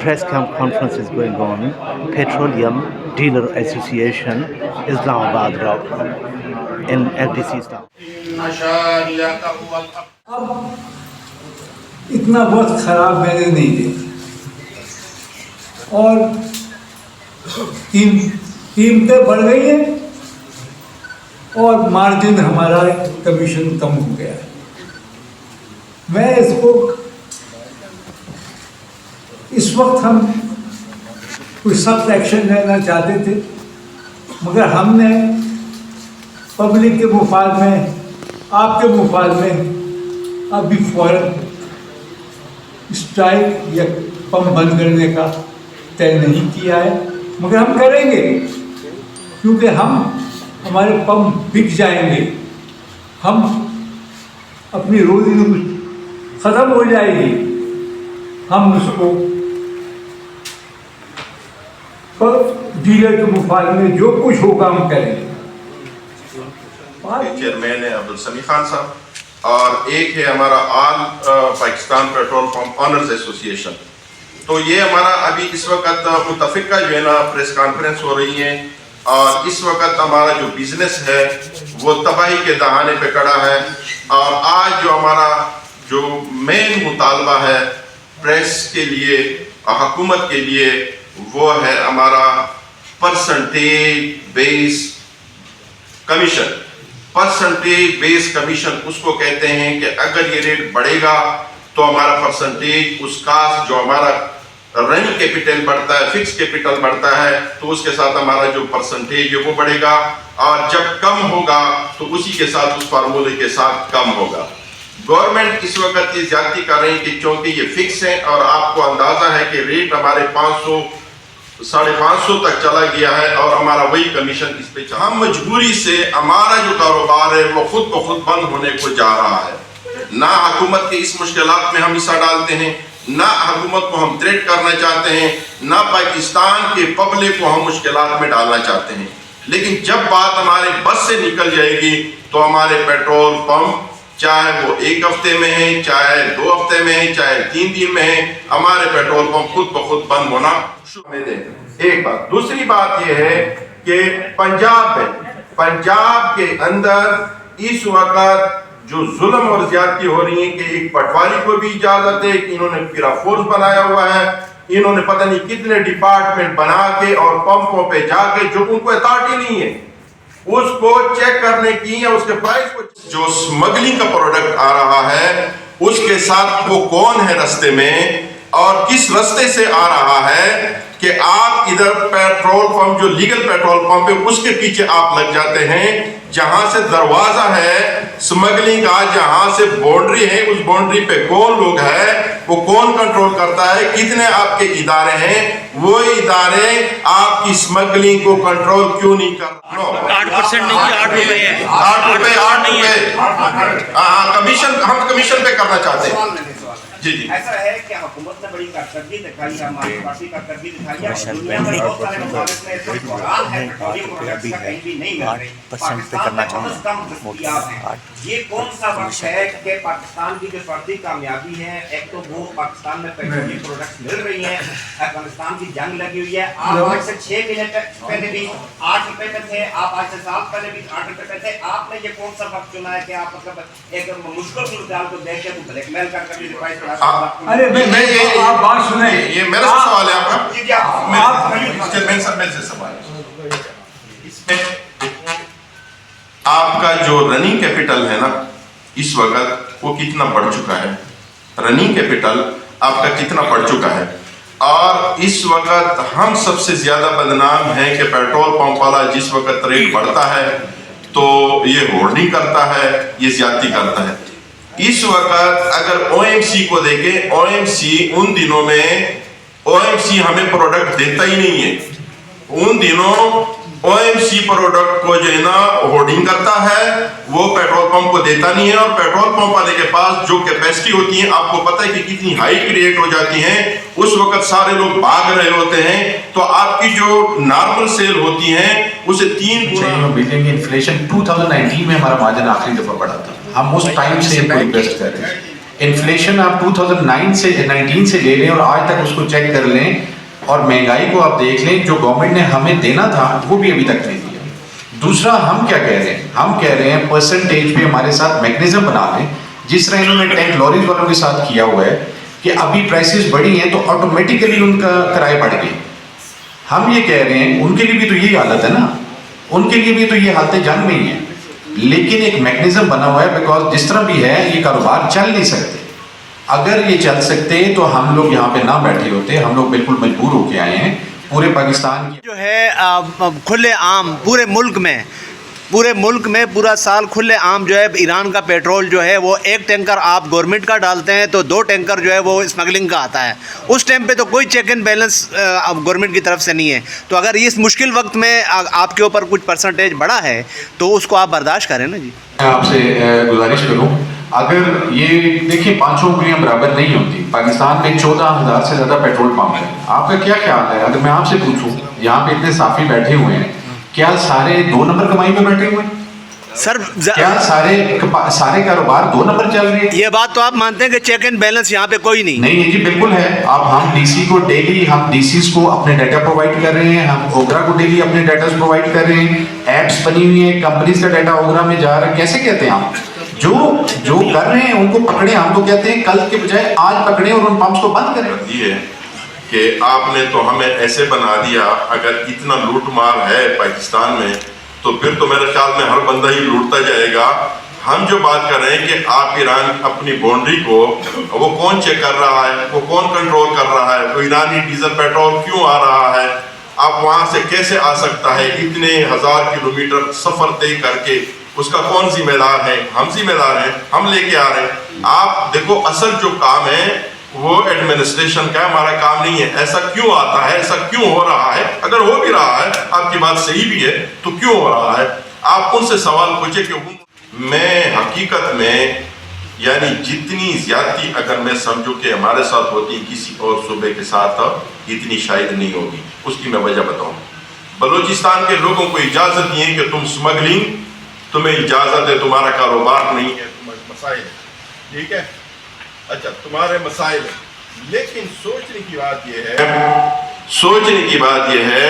press conference is going on. Petroleum Dealer Association, Islamabad Road, in FDC Islam. अब इतना वक्त खराब मैंने नहीं देखा और कीमतें बढ़ गई हैं और मार्जिन हमारा कमीशन कम हो गया है। मैं इसको इस वक्त हम कोई सख्त एक्शन लेना चाहते थे, मगर हमने पब्लिक के मुफाद में, आपके मुफाद में अभी फौरन स्ट्राइक या पंप बंद करने का तय नहीं किया है, मगर हम करेंगे क्योंकि हमारे पंप बिक जाएंगे, हम अपनी रोजी रोटी ख़त्म हो जाएगी, हम उसको डीलर के मुफाद में जो कुछ होगा हम करेंगे। चेयरमैन है अब्दुल समी खान साहब और एक है हमारा all Pakistan petrol pump owners association. तो ये हमारा अभी इस वक्त मुतफिका जो है ना प्रेस कॉन्फ्रेंस हो रही है और इस वक्त हमारा जो बिजनेस है वो तबाही के दहाने पे खड़ा है। और आज जो हमारा जो मेन मुतालबा है प्रेस के लिए और हुकूमत के लिए वो है हमारा percentage base commission. Percentage base commission उसको कहते हैं कि अगर ये रेट बढ़ेगा तो हमारा परसेंटेज उसका जो हमारा रनिंग कैपिटल बढ़ता है, फिक्स कैपिटल बढ़ता है, तो उसके साथ हमारा जो परसेंटेज है वो बढ़ेगा और जब कम होगा तो उसी के साथ उस फार्मूले के साथ कम होगा। गवर्नमेंट इस वक्त ये ज्यादती कर रही है कि चूंकि ये फिक्स है और आपको अंदाजा है कि रेट हमारे 500 550 तक चला गया है और हमारा वही कमीशन इस पे हम मजबूरी से हमारा जो कारोबार है वो खुद ब खुद बंद होने को जा रहा है। ना हुकूमत के इस मुश्किलात में हम हिस्सा डालते हैं, ना हुकूमत को हम थ्रेट करना चाहते हैं, ना पाकिस्तान के पब्लिक को हम मुश्किलात में डालना चाहते हैं। लेकिन जब बात हमारे बस से निकल जाएगी तो हमारे पेट्रोल पंप चाहे वो एक हफ्ते में है, चाहे 2 हफ्ते में है, चाहे 3 दिन में है, हमारे पेट्रोल पंप खुद ब खुद बंद होना शुरू में दें। एक बात। दूसरी बात यह है कि पंजाब के अंदर इस वक्त जो जुल्म और ज्यादती हो रही है कि एक पटवारी को भी इजाजत है कि इन्होंने पूरा फोर्स बनाया हुआ है, इन्होंने पता नहीं कितने डिपार्टमेंट बना के और पंपों पे जाके जो उनको अथॉरिटी नहीं है उसको चेक करने की या उसके प्राइस को जो स्मगलिंग का प्रोडक्ट आ रहा है उसके साथ वो कौन है रास्ते में और किस रास्ते से आ रहा है कि आप इधर पेट्रोल पंप जो लीगल पेट्रोल पंप है उसके पीछे आप लग जाते हैं, जहां से दरवाजा है स्मगलिंग का, जहां से बाउंड्री है उस बाउंड्री पे कौन लोग है, वो कौन कंट्रोल करता है, कितने आपके इदारे हैं, वो इदारे आपकी स्मगलिंग को कंट्रोल क्यों नहीं कर 8% नहीं, 8 रुपए है, 8 रुपए कमीशन हम कमीशन पे करना चाहते हैं। जी जी ऐसा है कि हुकूमत ने बड़ी कारकर्दगी दिखाई है, हमारी पार्टी कारकर्दगी दिखाई है। दुनिया में बहुत सारे ममालिक में ऐसे बहरान है पेट्रोलियम प्रोडक्ट्स का कहीं भी नहीं मिल रही। पाकिस्तान में बहुत कम दस्तयाब है। ये कौन सा वक्त है कि पाकिस्तान की जो फर्जी कामयाबी है, एक तो वो पाकिस्तान में पेट्रोलियम प्रोडक्ट्स मिल रही हैं, अफगानिस्तान की जंग लगी हुई है। आप आज से 6 महीने पहले भी 8 रुपए पे थे, आप आज से साल पहले भी 8 रुपए पे थे। आपने ये कौन सा वक्त चुना है कि आप मतलब एक मुश्किल सूरत को देख के ब्लैकमेल कर कर प्राइस। अरे मैं आप बात सुने, ये मेरा सवाल है आपका सवाल इसमें आपका जो रनिंग कैपिटल है ना इस वक्त वो कितना बढ़ चुका है, रनिंग कैपिटल आपका कितना बढ़ चुका है। और इस वक्त हम सबसे ज्यादा बदनाम है कि पेट्रोल पंप वाला जिस वक्त रेट बढ़ता है तो ये होल्डिंग करता है, ये ज्यादती करता है। इस वक्त अगर ओएमसी को देखें, ओएमसी उन दिनों में ओएमसी हमें प्रोडक्ट देता ही नहीं है। उन दिनों ओएमसी प्रोडक्ट को जो है ना होर्डिंग करता है, वो पेट्रोल पंप को देता नहीं है और पेट्रोल पंप वाले के पास जो कैपेसिटी होती है आपको पता है कि कितनी हाई क्रिएट हो जाती है, उस वक्त सारे लोग भाग रहे होते हैं, तो आपकी जो नॉर्मल सेल होती है उसे 3 गुना बिलियन इन्फ्लेशन 2019 में हमारा मार्जिन आखिरी दफा बढ़ा था। हम उस टाइम से इन्वेस्ट कर रहे हैं। इन्फ्लेशन आप 2019 से ले लें और आज तक उसको चेक कर लें, और महंगाई को आप देख लें, जो गवर्नमेंट ने हमें देना था वो भी अभी तक नहीं दिया। दूसरा, हम क्या कह रहे हैं, हम कह रहे हैं परसेंटेज पे हमारे साथ मैकेनिज्म बना लें, जिस तरह इन्होंने टैंक लॉरीज वालों के साथ किया हुआ है कि अभी प्राइसेस बढ़ी हैं तो ऑटोमेटिकली उनका किराए बढ़ गए। हम ये कह रहे हैं उनके लिए भी तो यही हालत है ना, उनके लिए भी तो ये हालतें जंग में ही हैं, लेकिन एक मैकेनिज्म बना हुआ है, बिकॉज जिस तरह भी है ये कारोबार चल नहीं सकते। अगर ये चल सकते तो हम लोग यहाँ पे ना बैठे होते, हम लोग बिल्कुल मजबूर होके आए हैं। पूरे पाकिस्तान की जो है खुले आम पूरे मुल्क में पूरा साल खुले आम जो है ईरान का पेट्रोल जो है वो एक टैंकर आप गवर्नमेंट का डालते हैं तो 2 टैंकर जो है वो स्मगलिंग का आता है। उस टाइम पे तो कोई चेक एंड बैलेंस गवर्नमेंट की तरफ से नहीं है। तो अगर इस मुश्किल वक्त में आपके ऊपर कुछ परसेंटेज बढ़ा है तो उसको आप बर्दाश्त करें ना जी। मैं आपसे गुजारिश करूं, अगर ये देखिए 500 उंगलियां बराबर नहीं होती, पाकिस्तान में 14,000 से ज़्यादा पेट्रोल पंप है। आपका क्या ख्याल है, अगर मैं आपसे पूछूं, यहाँ पे इतने साफी बैठे हुए हैं, क्या सारे 2 नंबर कमाई में बैठे हुए हैं? सर क्या सारे कारोबार 2 नंबर चल रही है? ये बात तो आप मानते हैं कि चेक एंड बैलेंस यहाँ पे कोई नहीं? नहीं है जी, बिल्कुल है। अब हम डीसी को डेली, हम डीसीज को अपने डाटा प्रोवाइड कर रहे हैं, हम ओगरा को डेली अपने डाटा प्रोवाइड कर रहे हैं, एप्स बनी हुई है, कंपनीज का डाटा ओगरा में जा रहा है। कैसे कहते हैं आप, जो कर रहे हैं उनको पकड़े, हम तो कहते हैं कल के बजाय आज पकड़े और उन पंप्स को बंद करें। ये कि आपने तो हमें ऐसे बना दिया, अगर इतना लूट मार है पाकिस्तान में तो फिर तो मेरे ख्याल में हर बंदा ही लूटता जाएगा। हम जो बात कर रहे हैं कि आप ईरान अपनी बाउंड्री को वो कौन चेक कर रहा है, वो कौन कंट्रोल कर रहा है, वो ईरानी डीजल पेट्रोल क्यों आ रहा है, आप वहाँ से कैसे आ सकता है, इतने 1000 किलोमीटर सफ़र तय करके, उसका कौन जिम्मेदार है? हम जिम्मेदार हैं, हम लेके आ रहे हैं। आप देखो असल जो काम है वो एडमिनिस्ट्रेशन का, हमारा काम नहीं है। ऐसा क्यों आता है, ऐसा क्यों हो रहा है? अगर हो भी रहा है, आपकी बात सही भी है, तो क्यों हो रहा है? आप उनसे सवाल पूछे कि मैं हकीकत में यानी जितनी ज्यादती अगर मैं समझूं कि हमारे साथ होती किसी और सूबे के साथ इतनी शायद नहीं होगी। उसकी मैं वजह बताऊं। बलूचिस्तान के लोगों को इजाजत दी है कि तुम स्मगलिंग, तुम्हें इजाजत है, तुम्हारा कारोबार नहीं है, तुम्हारे मसाइल है, ठीक है, अच्छा तुम्हारे मसाइल है, लेकिन सोचने की बात यह है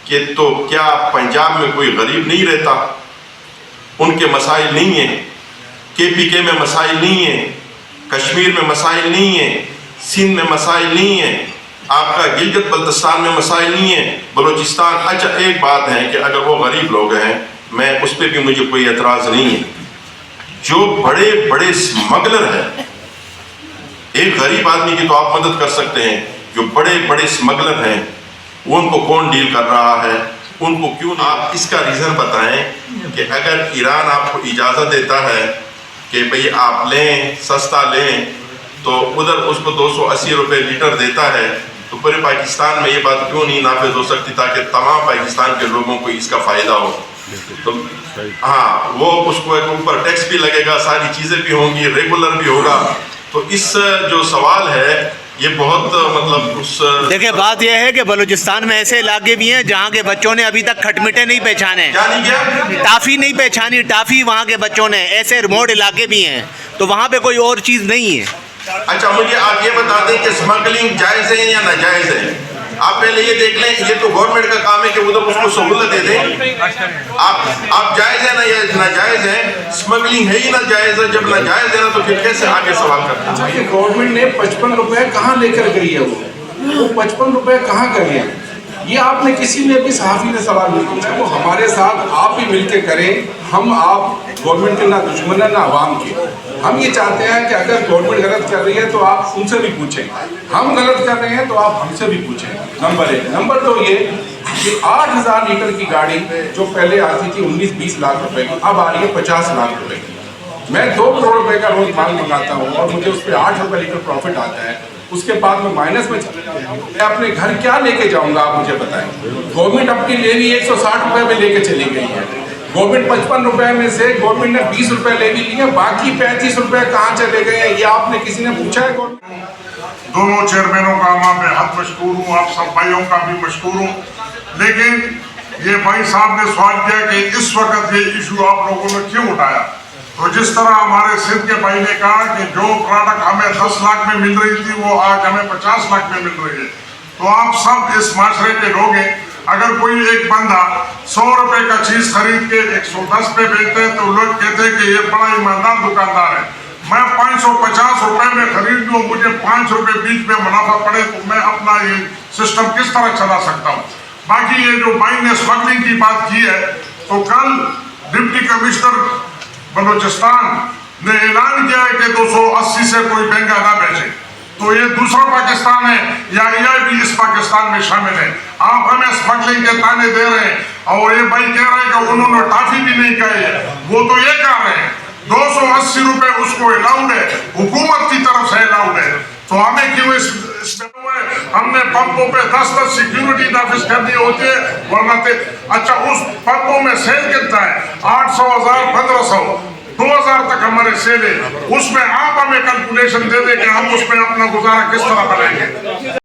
कि तो क्या पंजाब में कोई गरीब नहीं रहता, उनके मसाइल नहीं है, KPK में मसाइल नहीं है, कश्मीर में मसाइल नहीं है, सिंध में मसाइल नहीं है, आपका गिलगित बल्तिस्तान में मसाइल नहीं है, बलूचिस्तान। अच्छा एक बात है कि अगर वो गरीब लोग हैं, मैं उस पर भी मुझे कोई एतराज़ नहीं है। जो बड़े बड़े स्मगलर हैं, एक गरीब आदमी की तो आप मदद कर सकते हैं, जो बड़े बड़े स्मगलर हैं उनको कौन डील कर रहा है, उनको क्यों नहीं? आप इसका रीज़न बताएं कि अगर ईरान आपको इजाज़त देता है कि भाई आप लें, सस्ता लें, तो उधर उसको 280 रुपये लीटर देता है, तो पूरे पाकिस्तान में ये बात क्यों नहीं नाफिज हो सकती ताकि तमाम पाकिस्तान के लोगों को इसका फ़ायदा हो? तो हाँ, वो उसको एक ऊपर टैक्स भी लगेगा, सारी चीज़ें भी होंगी, रेगुलर भी होगा। तो इस जो सवाल है ये बहुत मतलब उस देखिए बात यह है कि बलूचिस्तान में ऐसे इलाके भी हैं जहाँ के बच्चों ने अभी तक खटमिटे नहीं पहचाने, क्या नहीं किया, टाफी नहीं पहचानी, टाफी वहाँ के बच्चों ने। ऐसे रिमोट इलाके भी हैं तो वहाँ पे कोई और चीज़ नहीं है। अच्छा मुझे आप ये बता दें कि स्मगलिंग जायज़ है या नाजायज़ है? आप पहले ये देख लें, ये तो गवर्नमेंट का काम है कि उधर उसको सहूलत दे दें। आप जायज़ है ना या नाजायज़ है? स्मगलिंग है ही नाजायज़ है, जब नाजायज़ है ना तो फिर कैसे आगे सवाल करते हैं? अच्छा, गवर्नमेंट ने 55 रुपए कहाँ लेकर गई है? वो 55 रुपए कहाँ कर गया? ये आपने किसी ने भी सहाफ़ी ने सवाल नहीं पूछा। वो हमारे साथ आप भी मिलकर करें, हम आप गवर्नमेंट के ना दुश्मन है ना आवाम के। हम ये चाहते हैं कि अगर गवर्नमेंट गलत कर रही है तो आप उनसे भी पूछें, हम गलत कर रहे हैं तो आप हमसे भी पूछें। नंबर 1। नंबर 2 ये कि 8000 लीटर की गाड़ी जो पहले आती थी 19-20 लाख रुपए की, अब आ रही है 50 लाख रुपए की। मैं 2 करोड़ रुपए का रोज माल मंगाता हूँ और मुझे उस पर 8 रुपये लीटर प्रॉफिट आता है। उसके बाद मैं माइनस में चले जाता हूँ। मैं अपने घर क्या लेके जाऊँगा, आप मुझे बताएं। गवर्नमेंट अपनी लेवी 160 रुपये में लेके चली गई है। गवर्नमेंट 55 रुपए में से गवर्नमेंट ने 20 रुपए ले भी लिए, बाकी 35 रुपए कहाँ चले गए हैं, ये आपने किसी ने पूछा है? दोनों चेयरमैनों का मैं बेहद मशकूर हूँ, आप सब भाइयों का भी मशकूर हूँ। लेकिन ये भाई साहब ने सवाल किया कि इस वक्त ये इशू आप लोगों ने क्यों उठाया। तो जिस तरह हमारे सिंध के भाई ने कहा कि जो प्रोडक्ट हमें 10 लाख में मिल रही थी वो आज हमें 50 लाख में मिल रही है, तो आप सब इस माशरे के लोग हैं। अगर कोई एक बंदा 100 रुपए का चीज खरीद के 110 पे बेचते हैं तो लोग कहते हैं कि ये बड़ा ईमानदार दुकानदार है। मैं 550 रुपए में खरीद लूं, मुझे 5 रुपए बीच में मुनाफा पड़े तो मैं अपना ये सिस्टम किस तरह चला सकता हूँ। बाकी ये जो भाई ने स्मगलिंग की बात की है, तो कल डिप्टी कमिश्नर बलूचिस्तान ने ऐलान किया है कि 280 से कोई महंगा ना बेचे, तो ये दूसरा पाकिस्तान है या ये भी इस पाकिस्तान में शामिल है। आप हमें स्मगलिंग के ताने दे रहे हैं और ये भाई कह रहे हैं कि उन्होंने टॉफी भी नहीं खाई है, वो तो ये कह रहे हैं 280 रुपए उसको अलाउड है, हुकूमत की तरफ से अलाउड है, तो हमें क्यों इसमें हमने पंपों पे 10-10 सिक्योरिटी नाफिज करनी होती है, वरना अच्छा उस पंपों में सेल कितना है 800, 1000, 1500, 2000 तक हमारे सेल है, उसमें आप हमें कैलकुलेशन दे दें कि हम उसमें अपना गुजारा किस तरह बनाएंगे।